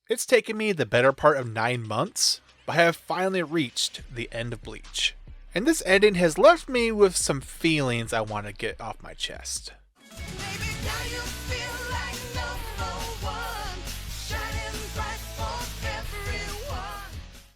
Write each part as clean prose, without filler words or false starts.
It's taken me the better part of 9 months, but I have finally reached the end of Bleach. And this ending has left me with some feelings I want to get off my chest.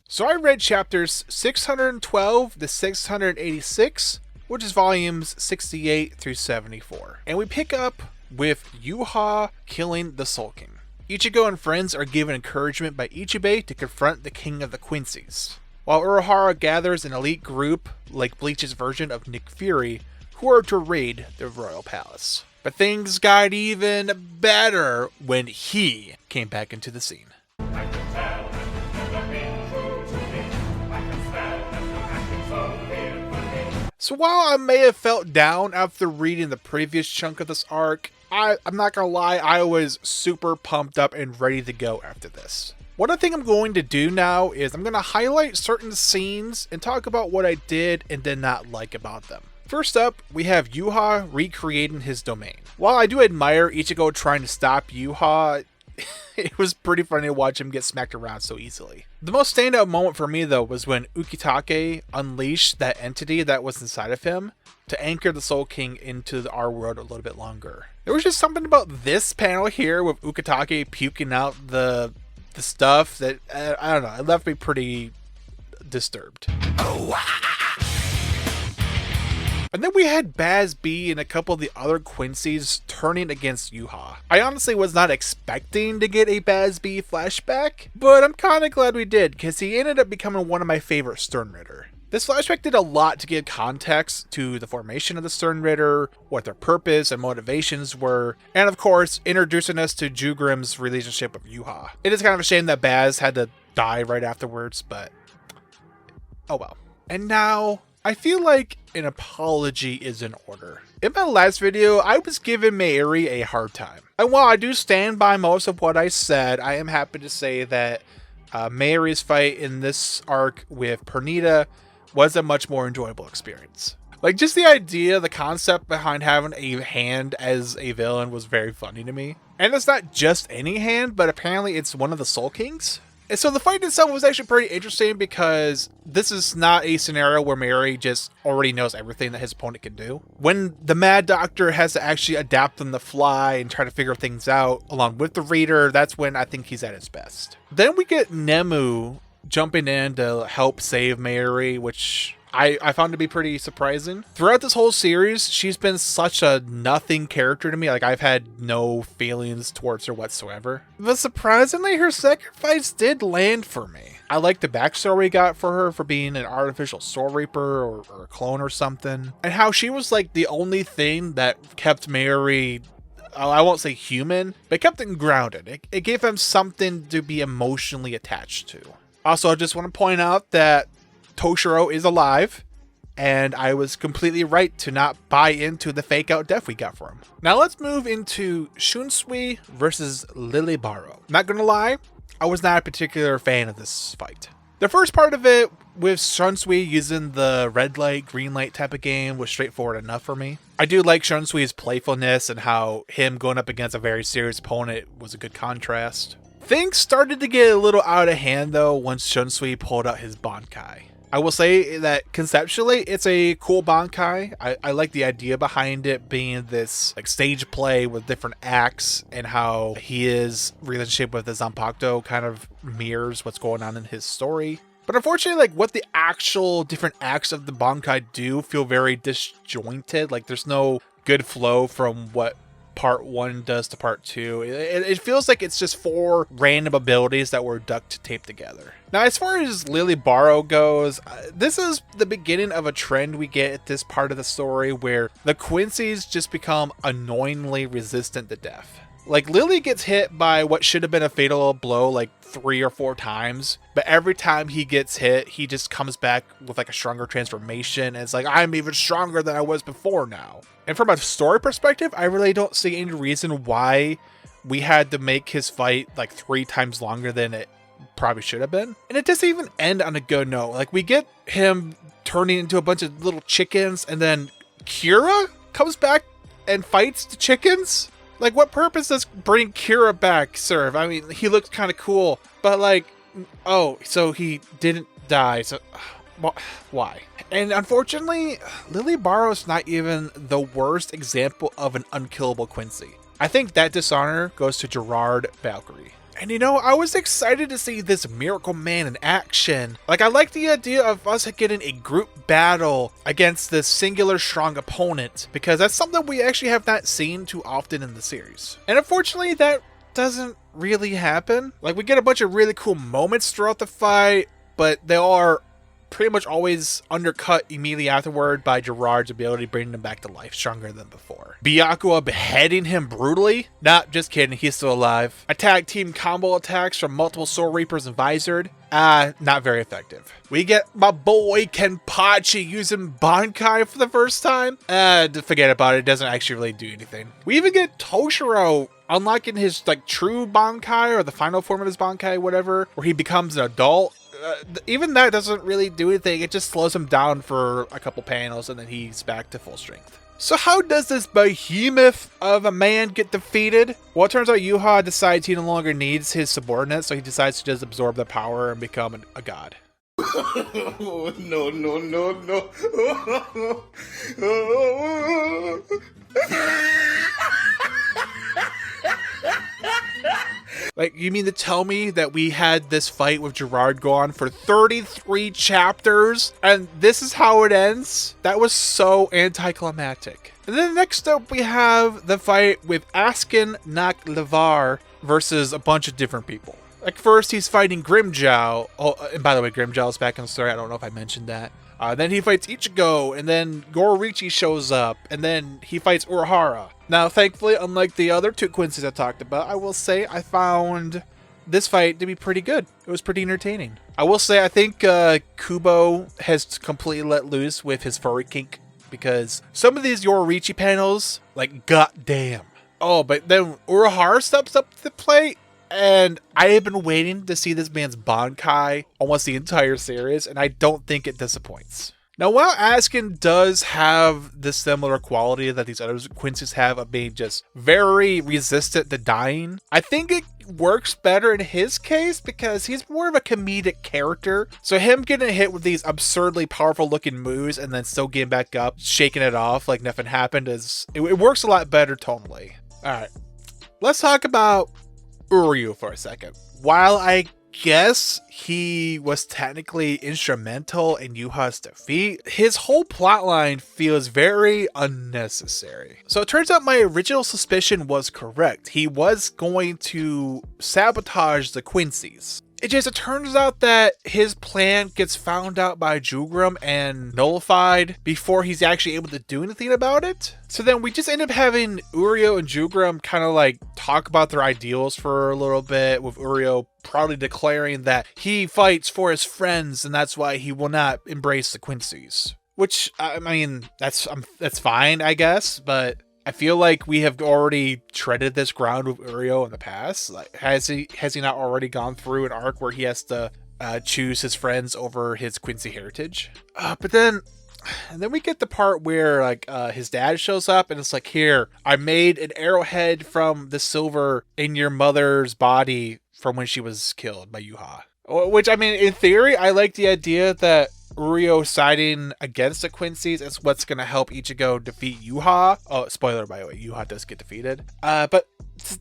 So I read chapters 612 to 686, which is volumes 68 through 74. And we pick up with Yuha killing the Soul King. Ichigo and friends are given encouragement by Ichibei to confront the King of the Quincy's, while Urahara gathers an elite group, like Bleach's version of Nick Fury, who are to raid the royal palace. But things got even better when he came back into the scene. So while I may have felt down after reading the previous chunk of this arc, I'm not gonna lie, I was super pumped up and ready to go after this. What I think I'm going to do now is I'm gonna highlight certain scenes and talk about what I did and did not like about them. First up, we have Yuha recreating his domain. While I do admire Ichigo trying to stop Yuha, it was pretty funny to watch him get smacked around so easily. The most standout moment for me though was when Ukitake unleashed that entity that was inside of him to anchor the Soul King into our world a little bit longer. There was just something about this panel here with Ukitake puking out the stuff that, I don't know, it left me pretty disturbed. And then we had Baz B and a couple of the other Quincy's turning against Yuha. I honestly was not expecting to get a Baz B flashback, but I'm kind of glad we did, because he ended up becoming one of my favorite Stern Ritter. This flashback did a lot to give context to the formation of the Stern Ritter, what their purpose and motivations were, and of course, introducing us to Jugrim's relationship with Yuha. It is kind of a shame that Baz had to die right afterwards, but oh well. And now, I feel like an apology is in order. In my last video, I was giving Mayuri a hard time. And while I do stand by most of what I said, I am happy to say that Mayuri's fight in this arc with Pernita was a much more enjoyable experience. Like, just the idea, the concept behind having a hand as a villain was very funny to me. And it's not just any hand, but apparently it's one of the Soul Kings. And so the fight itself was actually pretty interesting because this is not a scenario where Mayuri just already knows everything that his opponent can do. When the Mad Doctor has to actually adapt on the fly and try to figure things out along with the reader, that's when I think he's at his best. Then we get Nemu jumping in to help save Mayuri, which I found to be pretty surprising. Throughout this whole series, she's been such a nothing character to me. Like, I've had no feelings towards her whatsoever. But surprisingly, her sacrifice did land for me. I like the backstory we got for her for being an artificial Soul Reaper or a clone or something. And how she was like the only thing that kept Mayuri, I won't say human, but kept them grounded. It gave them something to be emotionally attached to. Also, I just want to point out that Toshiro is alive, and I was completely right to not buy into the fake out death we got for him. Now let's move into Shunsui versus Lilibaro. Not gonna lie, I was not a particular fan of this fight. The first part of it with Shunsui using the red light, green light type of game was straightforward enough for me. I do like Shunsui's playfulness and how him going up against a very serious opponent was a good contrast. Things started to get a little out of hand though once Shunsui pulled out his Bankai. I will say that conceptually, it's a cool Bankai. I like the idea behind it being this like stage play with different acts and how his relationship with the Zanpakuto kind of mirrors what's going on in his story. But unfortunately, like what the actual different acts of the Bankai do feel very disjointed. Like there's no good flow from what part 1 does to part 2. It feels like it's just 4 random abilities that were duct taped together. Now, as far as Lilibaro goes, this is the beginning of a trend we get at this part of the story where the Quincy's just become annoyingly resistant to death. Like, Lily gets hit by what should have been a fatal blow like 3 or 4 times, but every time he gets hit, he just comes back with like a stronger transformation, and it's like, I'm even stronger than I was before now. And from a story perspective, I really don't see any reason why we had to make his fight like 3 times longer than it probably should have been. And it doesn't even end on a good note. Like, we get him turning into a bunch of little chickens, and then Kira comes back and fights the chickens. Like, what purpose does bringing Kira back serve? I mean, he looks kind of cool, but like, oh, so he didn't die, so why? And unfortunately, Lily Barrow's not even the worst example of an unkillable Quincy. I think that dishonor goes to Gerard Valkyrie. And you know, I was excited to see this Miracle Man in action. Like, I like the idea of us getting a group battle against this singular strong opponent, because that's something we actually have not seen too often in the series. And unfortunately, that doesn't really happen. Like, we get a bunch of really cool moments throughout the fight, but they are pretty much always undercut immediately afterward by Gerard's ability bringing him back to life stronger than before. Byakuya beheading him brutally? Nah, just kidding, he's still alive. Attack team combo attacks from multiple Soul Reapers and Visored? Not very effective. We get my boy Kenpachi using Bankai for the first time? Forget about it, it doesn't actually really do anything. We even get Toshiro unlocking his like true Bankai, or the final form of his Bankai, whatever, where he becomes an adult. Even that doesn't really do anything. It just slows him down for a couple panels and then he's back to full strength. So how does this behemoth of a man get defeated? Well, it turns out Yuha decides he no longer needs his subordinates, so he decides to just absorb the power and become a god. Oh, no, no, no, no. Like, you mean to tell me that we had this fight with Gerard go on for 33 chapters, and this is how it ends? That was so anticlimactic. And then next up, we have the fight with Askin Naklevar versus a bunch of different people. Like, first, he's fighting Grimjow. Oh, and by the way, Grimjow's back in the story. I don't know if I mentioned that. Then he fights Ichigo, and then Goroichi shows up, and then he fights Urahara. Now, thankfully, unlike the other two Quincy's I talked about, I will say I found this fight to be pretty good. It was pretty entertaining. I will say I think Kubo has completely let loose with his furry kink, because some of these Goroichi panels, like, goddamn. Oh, but then Urahara steps up to the plate, and I have been waiting to see this man's Bankai almost the entire series, and I don't think it disappoints. Now, while Askin does have the similar quality that these other Quincy's have of being just very resistant to dying, I think it works better in his case because he's more of a comedic character. So him getting hit with these absurdly powerful looking moves and then still getting back up, shaking it off like nothing happened, it works a lot better tonally. Alright, let's talk about Uryu for a second. While I guess he was technically instrumental in Yuha's defeat, his whole plotline feels very unnecessary. So it turns out my original suspicion was correct. He was going to sabotage the Quincy's. It turns out that his plan gets found out by Jugram and nullified before he's actually able to do anything about it. So then we just end up having Uryu and Jugram kind of like talk about their ideals for a little bit, with Uryu proudly declaring that he fights for his friends and that's why he will not embrace the Quincy's. Which, I mean, that's fine, I guess, but I feel like we have already treaded this ground with Uryu in the past. Like, has he not already gone through an arc where he has to choose his friends over his Quincy heritage? But then we get the part where like his dad shows up and it's like, here, I made an arrowhead from the silver in your mother's body from when she was killed by Yuha. Which, I mean, in theory, I like the idea that Uryu siding against the Quincy's is what's going to help Ichigo defeat Yuha. Oh, spoiler, by the way, Yuha does get defeated. But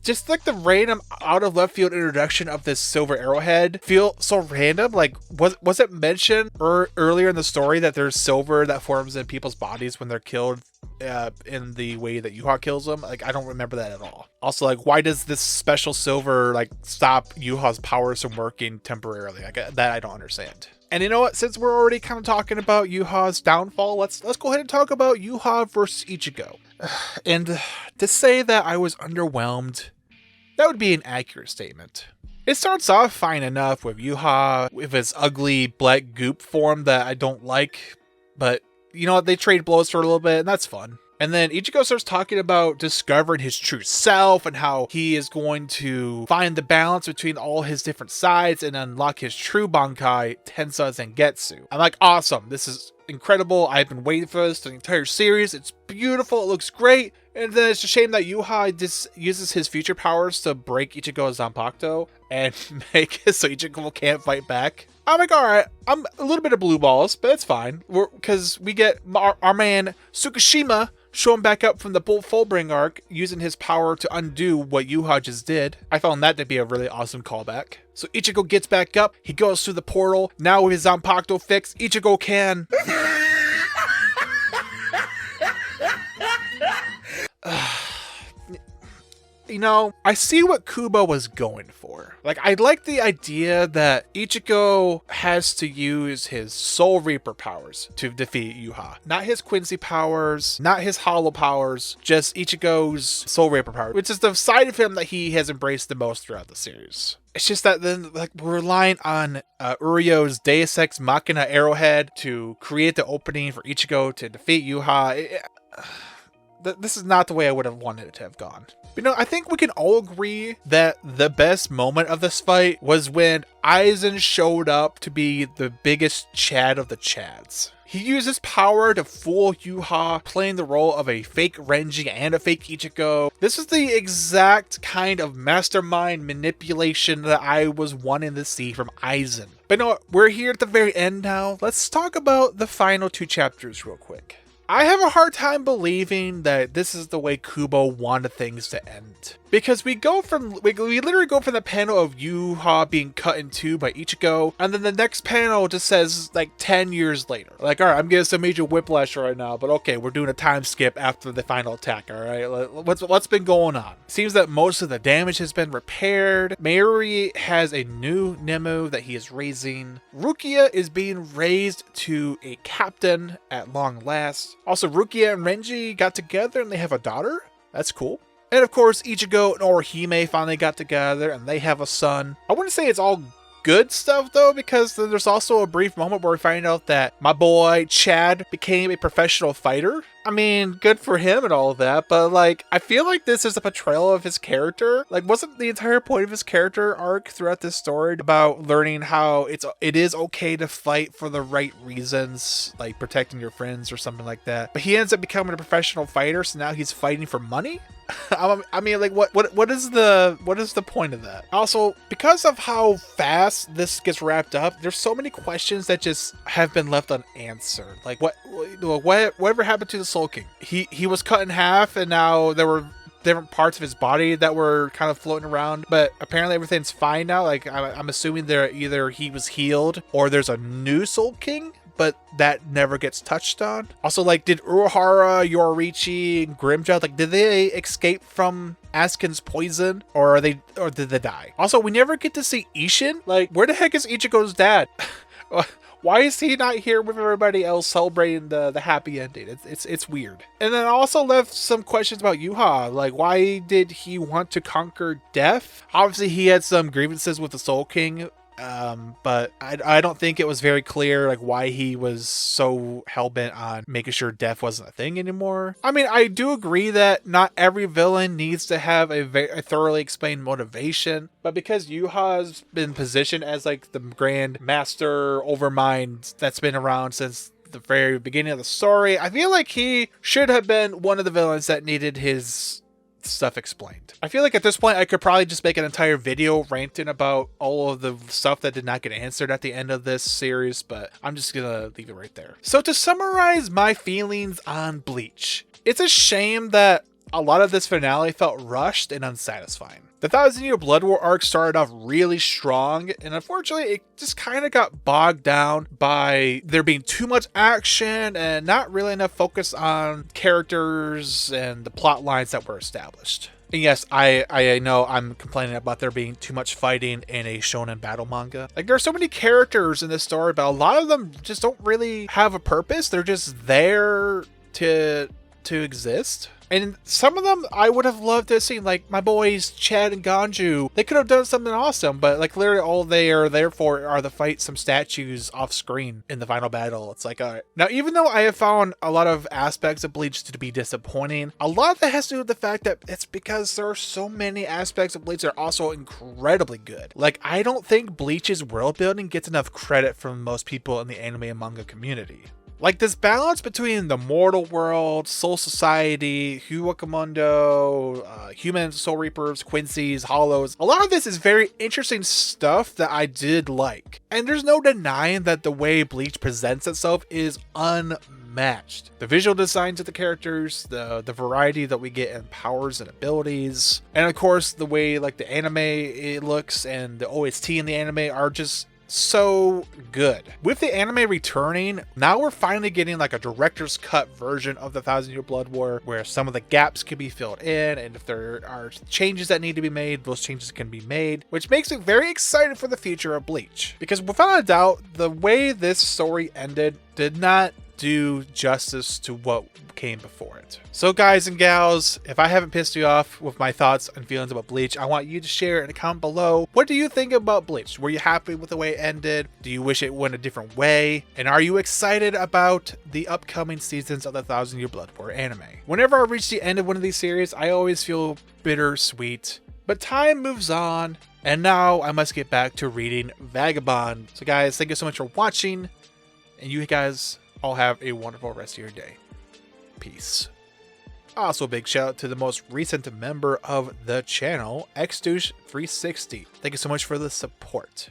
just like the random out of left field introduction of this silver arrowhead feel so random. Like, was it mentioned earlier in the story that there's silver that forms in people's bodies when they're killed in the way that Yuha kills them? Like, I don't remember that at all. Also, like, why does this special silver like stop Yuha's powers from working temporarily? Like, that I don't understand. And you know what? Since we're already kind of talking about Yuha's downfall, let's go ahead and talk about Yuha versus Ichigo. And to say that I was underwhelmed, that would be an accurate statement. It starts off fine enough with Yuha with his ugly black goop form that I don't like, but you know what? They trade blows for a little bit, and that's fun. And then Ichigo starts talking about discovering his true self and how he is going to find the balance between all his different sides and unlock his true Bankai, Tensa Zangetsu. I'm like, awesome. This is incredible. I've been waiting for this the entire series. It's beautiful. It looks great. And then it's a shame that Yuha just uses his future powers to break Ichigo's Zanpakuto and make it so Ichigo can't fight back. I'm like, alright, I'm a little bit of blue balls, but it's fine. Because we get our man Tsukishima showing back up from the Fullbring arc, using his power to undo what Yuha just did. I found that to be a really awesome callback. So Ichigo gets back up, he goes through the portal. Now with his Zanpakuto fix, Ichigo can... You know, I see what Kubo was going for. Like, I like the idea that Ichigo has to use his Soul Reaper powers to defeat Yuha. Not his Quincy powers, not his Hollow powers, just Ichigo's Soul Reaper power, which is the side of him that he has embraced the most throughout the series. It's just that then, like, we're relying on Urio's Deus Ex Machina Arrowhead to create the opening for Ichigo to defeat Yuha. This is not the way I would have wanted it to have gone. But, I think we can all agree that the best moment of this fight was when Aizen showed up to be the biggest Chad of the Chads. He used his power to fool Yuha, playing the role of a fake Renji and a fake Ichigo. This is the exact kind of mastermind manipulation that I was wanting to see from Aizen. But we're here at the very end now. Let's talk about the final 2 chapters real quick. I have a hard time believing that this is the way Kubo wanted things to end. Because we literally go from the panel of Yuha being cut in 2 by Ichigo, and then the next panel just says like 10 years later. Like, alright, I'm getting some major whiplash right now, but okay, we're doing a time skip after the final attack, alright? What's been going on? Seems that most of the damage has been repaired. Mayuri has a new Nemu that he is raising. Rukia is being raised to a captain at long last. Also, Rukia and Renji got together and they have a daughter. That's cool. And of course, Ichigo and Orihime finally got together and they have a son. I wouldn't say it's all good stuff though, because there's also a brief moment where we find out that my boy Chad became a professional fighter. I mean, good for him and all of that, but like, I feel like this is a portrayal of his character. Like, wasn't the entire point of his character arc throughout this story about learning how it is okay to fight for the right reasons, like protecting your friends or something like that? But he ends up becoming a professional fighter, so now he's fighting for money? I mean, like, what is the point of that? Also, because of how fast this gets wrapped up, there's so many questions that just have been left unanswered. Like, whatever happened to the Soul King? He was cut in half, and now there were different parts of his body that were kind of floating around, but apparently everything's fine now. Like, I'm assuming either he was healed or there's a new Soul King, but that never gets touched on. Also, like, did Uruhara, Yoriichi, and Grimjaw, like, did they escape from Askin's poison, or did they die? Also, we never get to see Ishin. Like, where the heck is Ichigo's dad? Why is he not here with everybody else celebrating the happy ending? It's weird. And then I also left some questions about Yuha. Like, why did he want to conquer death? Obviously, he had some grievances with the Soul King. But I don't think it was very clear, like, why he was so hell-bent on making sure death wasn't a thing anymore. I mean, I do agree that not every villain needs to have a thoroughly explained motivation, but because Yuha's been positioned as, like, the grand master overmind that's been around since the very beginning of the story, I feel like he should have been one of the villains that needed his stuff explained. I feel like at this point I could probably just make an entire video ranting about all of the stuff that did not get answered at the end of this series, but I'm just gonna leave it right there. So to summarize my feelings on Bleach, it's a shame that a lot of this finale felt rushed and unsatisfying. The 1,000-Year Blood War arc started off really strong, and unfortunately it just kind of got bogged down by there being too much action and not really enough focus on characters and the plot lines that were established. And yes, I know I'm complaining about there being too much fighting in a shonen battle manga. Like, there are so many characters in this story, but a lot of them just don't really have a purpose. They're just there to exist. And some of them I would have loved to have seen, like my boys Chad and Ganju. They could have done something awesome, but like literally all they are there for are to fight some statues off screen in the final battle. It's like, alright. Now, even though I have found a lot of aspects of Bleach to be disappointing, a lot of that has to do with the fact that it's because there are so many aspects of Bleach that are also incredibly good. Like, I don't think Bleach's world building gets enough credit from most people in the anime and manga community. Like this balance between the mortal world, soul society, Huwakamundo, human soul reapers, Quincy's, hollows. A lot of this is very interesting stuff that I did like. And there's no denying that the way Bleach presents itself is unmatched. The visual designs of the characters, the variety that we get in powers and abilities, and of course the way like the anime it looks and the OST in the anime are just so good. With the anime returning, now we're finally getting like a director's cut version of the Thousand Year Blood War, where some of the gaps can be filled in, and if there are changes that need to be made, those changes can be made, which makes me very excited for the future of Bleach. Because without a doubt, the way this story ended did not do justice to what came before it. So guys and gals, if I haven't pissed you off with my thoughts and feelings about Bleach, I want you to share in a comment below. What do you think about Bleach? Were you happy with the way it ended? Do you wish it went a different way? And are you excited about the upcoming seasons of the Thousand Year Blood War anime? Whenever I reach the end of one of these series, I always feel bittersweet. But time moves on, and now I must get back to reading Vagabond. So guys, thank you so much for watching, and you guys all have a wonderful rest of your day. Peace. Also, a big shout out to the most recent member of the channel, Xdouche360. Thank you so much for the support.